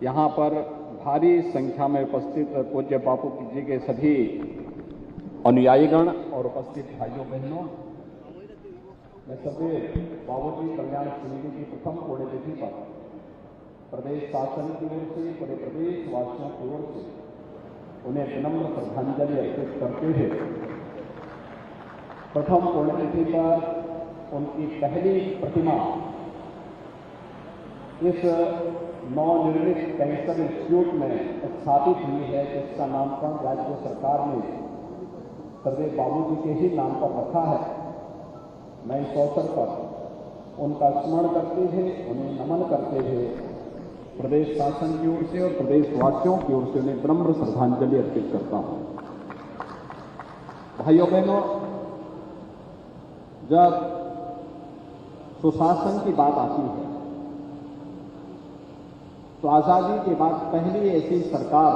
यहाँ पर भारी संख्या में उपस्थित पूज्य बापू जी के सभी अनुयायीगण और उपस्थित भाइयों बहनों, मैं सभी बाबूजी कल्याण सिंह जी की प्रथम पुण्यतिथि पर प्रदेश शासन की ओर से, पूरे प्रदेश वासियों की ओर से उन्हें विनम्र श्रद्धांजलि अर्पित करते हुए प्रथम पुण्यतिथि पर उनकी पहली प्रतिमा इस नवनिर्मित कैंसर इंस्टीट्यूट में स्थापित हुई है, जिसका नामकरण राज्य सरकार ने सरदेव बाबूजी के ही नाम पर रखा है। मैं इस अवसर पर उनका स्मरण करते हुए, उन्हें नमन करते हुए प्रदेश शासन की ओर से और प्रदेश वासियों की ओर से उन्हें विनम्र श्रद्धांजलि अर्पित करता हूं। भाइयों बहनों, जब सुशासन की बात आती है तो आजादी के बाद पहली ऐसी सरकार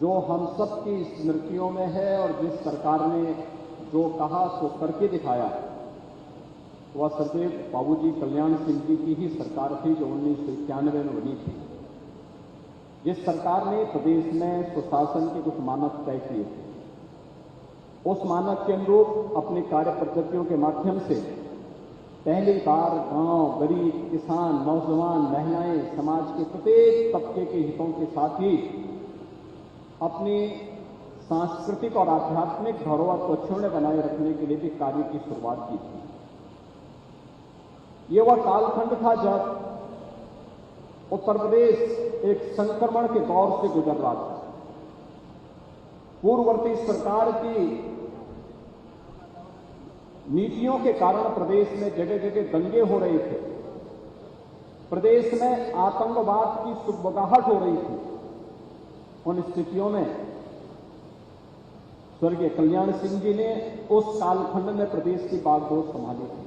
जो हम सब की स्मृतियों में है और जिस सरकार ने जो कहा सो करके दिखाया, वह सरदेव बाबूजी कल्याण सिंह जी की ही सरकार थी जो 1991 में बनी थी। जिस सरकार ने प्रदेश में सुशासन के कुछ मानक तय किए थे, उस मानक के अनुरूप अपनी कार्य पद्धतियों के माध्यम से पहली बार गांव, गरीब, किसान, नौजवान, महिलाएं, समाज के प्रत्येक तबके के हितों के साथ ही अपनी सांस्कृतिक और आध्यात्मिक धरोहर को अक्षुण्ण बनाए रखने के लिए भी कार्य की शुरुआत की थी। ये वह कालखंड था जब उत्तर प्रदेश एक संक्रमण के दौर से गुजर रहा था। पूर्ववर्ती सरकार की नीतियों के कारण प्रदेश में जगह जगह दंगे हो रहे थे, प्रदेश में आतंकवाद की सुगबगाहट हो रही थी। उन स्थितियों में स्वर्गीय कल्याण सिंह जी ने उस कालखंड में प्रदेश की बागडोर संभाली थी।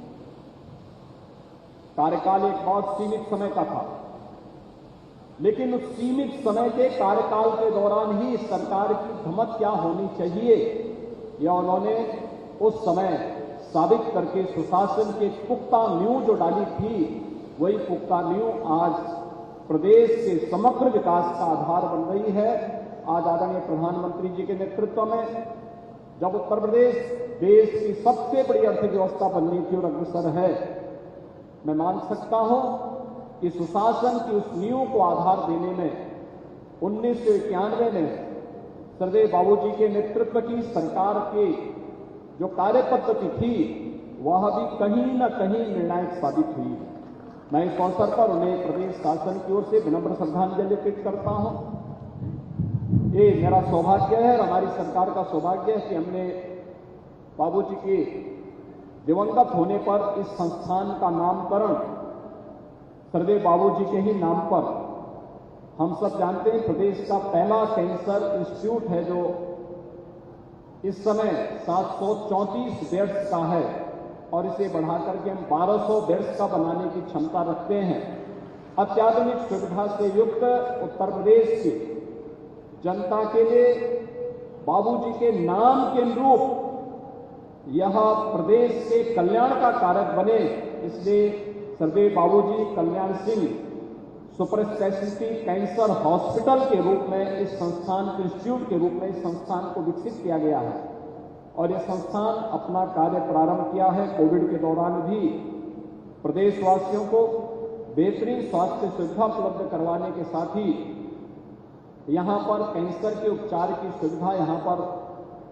कार्यकाल एक बहुत सीमित समय का था, लेकिन उस सीमित समय के कार्यकाल के दौरान ही सरकार की धमक क्या होनी चाहिए, यह उन्होंने उस समय साबित करके सुशासन के पुख्ता नींव जो डाली थी, वही पुख्ता नींव आज प्रदेश के समग्र विकास का आधार बन रही है। आज आदरणीय प्रधानमंत्री जी के नेतृत्व में जब उत्तर प्रदेश देश की सबसे बड़ी अर्थव्यवस्था बनने की ओर अग्रसर है, मैं मान सकता हूं कि सुशासन की उस नींव को आधार देने में 1991 में सरदेव बाबूजी के नेतृत्व की सरकार की जो कार्य पद्धति थी, वह भी कहीं न कहीं निर्णायक साबित हुई है। मैं इस अवसर पर उन्हें प्रदेश शासन की ओर से विनम्र श्रद्धांजलि अर्पित करता हूं। ये मेरा सौभाग्य है और हमारी सरकार का सौभाग्य है कि हमने बाबूजी के दिवंगत होने पर इस संस्थान का नामकरण सरदेव बाबूजी के ही नाम पर, हम सब जानते हैं प्रदेश का पहला कैंसर इंस्टीट्यूट है जो इस समय 734 बेड्स का है और इसे बढ़ाकर के हम 1200 बेड्स का बनाने की क्षमता रखते हैं। अत्याधुनिक सुविधा से युक्त उत्तर प्रदेश की जनता के लिए बाबूजी के नाम के अनुरूप यह प्रदेश के कल्याण का कारक बने, इसलिए Sardev Babuji Kalyan Singh super speciality cancer hospital के रूप में इस संस्थान के इंस्टीट्यूट के रूप में इस संस्थान को विकसित किया गया है और यह संस्थान अपना कार्य प्रारंभ किया है। कोविड के दौरान भी प्रदेशवासियों को बेहतरीन स्वास्थ्य सुविधा उपलब्ध करवाने के साथ ही यहां पर कैंसर के उपचार की सुविधा यहां पर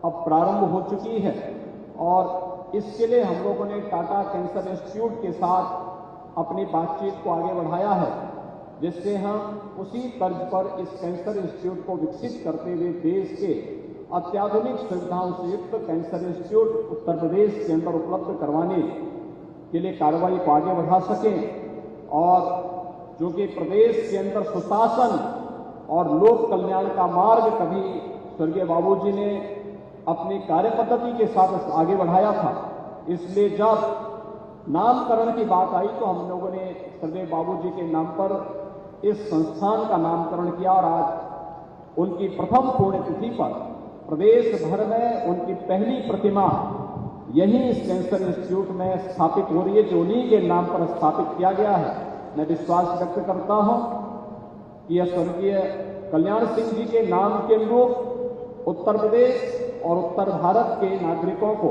अब प्रारंभ हो चुकी है और इसके लिए हम लोगों ने टाटा कैंसर इंस्टीट्यूट के साथ अपनी बातचीत को आगे बढ़ाया है, जिससे हम उसी तर्ज पर इस कैंसर इंस्टीट्यूट को विकसित करते हुए देश के अत्याधुनिक सुविधाओं से युक्त कैंसर इंस्टीट्यूट उत्तर प्रदेश के अंदर उपलब्ध करवाने के लिए कार्रवाई को आगे बढ़ा सकें और जो कि प्रदेश के अंदर सुशासन और लोक कल्याण का मार्ग कभी स्वर्गीय बाबूजी ने अपनी कार्य पद्धति के साथ आगे बढ़ाया था। इसलिए जब नामकरण की बात आई तो हम लोगों ने सरदेव बाबूजी के नाम पर इस संस्थान का नामकरण किया और आज उनकी प्रथम पुण्यतिथि पर प्रदेश भर में उनकी पहली प्रतिमा यही इस कैंसर इंस्टीट्यूट में स्थापित हो रही है, जो उन्हीं के नाम पर स्थापित किया गया है। मैं विश्वास व्यक्त करता हूं कि यह स्वर्गीय कल्याण सिंह जी के नाम के अनुरूप उत्तर प्रदेश और उत्तर भारत के नागरिकों को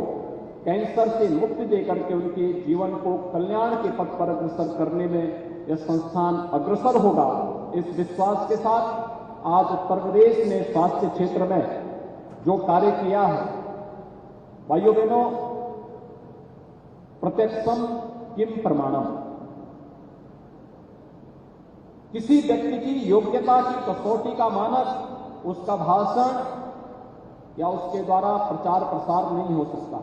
कैंसर से मुक्ति देकर के उनके जीवन को कल्याण के पथ पर अग्रसर करने में यह संस्थान अग्रसर होगा। इस विश्वास के साथ आज उत्तर प्रदेश ने स्वास्थ्य क्षेत्र में जो कार्य किया है, भाइयों बहनों, प्रत्यक्षम किम प्रमाणम, किसी व्यक्ति की योग्यता की कसौटी का मानक उसका भाषण या उसके द्वारा प्रचार प्रसार नहीं हो सकता।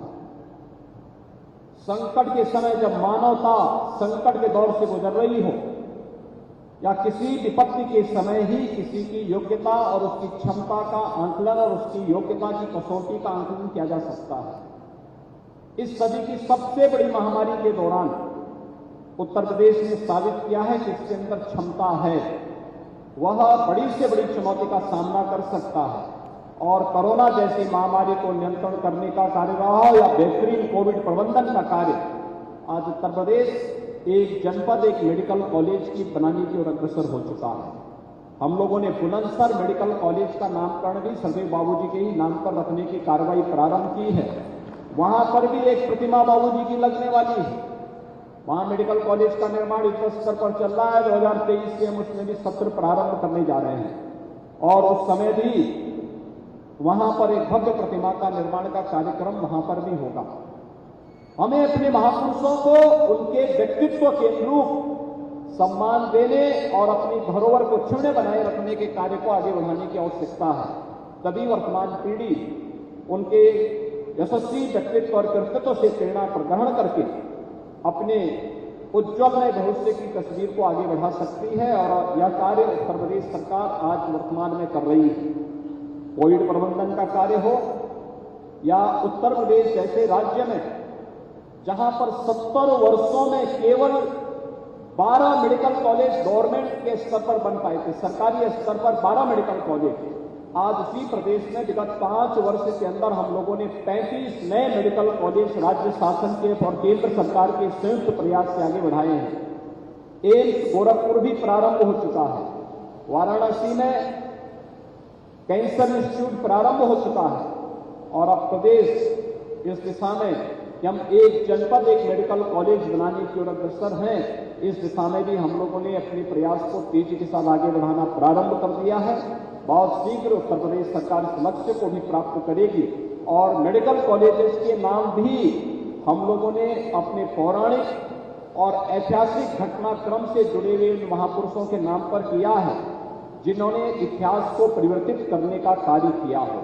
संकट के समय जब मानवता संकट के दौर से गुजर रही हो या किसी विपत्ति के समय ही किसी की योग्यता और उसकी क्षमता का आंकलन और उसकी योग्यता की कसौटी का आंकलन किया जा सकता है। इस सदी की सबसे बड़ी महामारी के दौरान उत्तर प्रदेश ने साबित किया है कि इसके अंदर क्षमता है, वह बड़ी से बड़ी चुनौती का सामना कर सकता है। और कोरोना जैसी महामारी को नियंत्रण करने का कार्य रहा हो या बेहतरीन कोविड प्रबंधन का कार्य, आज उत्तर प्रदेश एक जनपद, एक मेडिकल कॉलेज की बनाने की ओर अग्रसर हो चुका है। हम लोगों ने बुलंदशहर मेडिकल कॉलेज का नामकरण भी सदैव बाबूजी के ही नाम पर रखने की कार्रवाई प्रारंभ की है। वहां पर भी एक प्रतिमा बाबूजी की लगने वाली है। वहां मेडिकल कॉलेज का निर्माण युद्ध स्तर पर चल रहा है। 2023 से हम उसमें भी सत्र प्रारंभ करने जा रहे हैं और उस समय भी वहां पर एक भव्य प्रतिमा का निर्माण का कार्यक्रम वहां पर भी होगा। हमें अपने महापुरुषों को उनके व्यक्तित्व के अनुरूप सम्मान देने और अपनी धरोहर को क्षुण्ण बनाए रखने के कार्य को आगे बढ़ाने की आवश्यकता है। तभी वर्तमान पीढ़ी उनके यशस्वी व्यक्तित्व और कृतित्व से प्रेरणा ग्रहण करके अपने उज्ज्वल नए भविष्य की तस्वीर को आगे बढ़ा सकती है। और यह कार्य उत्तर प्रदेश सरकार आज वर्तमान में कर रही है। कोविड प्रबंधन का कार्य हो या उत्तर प्रदेश जैसे राज्य में जहां पर 70 वर्षों में केवल 12 मेडिकल कॉलेज गवर्नमेंट के स्तर पर बन पाए थे, सरकारी स्तर पर 12 मेडिकल कॉलेज, आज उसी प्रदेश में विगत 5 वर्ष के अंदर हम लोगों ने 35 नए मेडिकल कॉलेज राज्य शासन के और केंद्र सरकार के संयुक्त प्रयास से आगे बढ़ाए हैं। एम्स गोरखपुर भी प्रारंभ हो चुका है। वाराणसी में कैंसर इंस्टीट्यूट प्रारंभ हो चुका है और अब प्रदेश इस दिशा में कि हम एक जनपद, एक मेडिकल कॉलेज बनाने की ओर अग्रसर हैं, इस दिशा में भी हम लोगों ने अपने प्रयास को तेजी के साथ आगे बढ़ाना प्रारंभ कर दिया है। बहुत शीघ्र उत्तर प्रदेश सरकार इस लक्ष्य को भी प्राप्त करेगी और मेडिकल कॉलेजेस के नाम भी हम लोगों ने अपने पौराणिक और ऐतिहासिक घटनाक्रम से जुड़े हुए महापुरुषों के नाम पर किया है, जिन्होंने इतिहास को परिवर्तित करने का कार्य किया हो।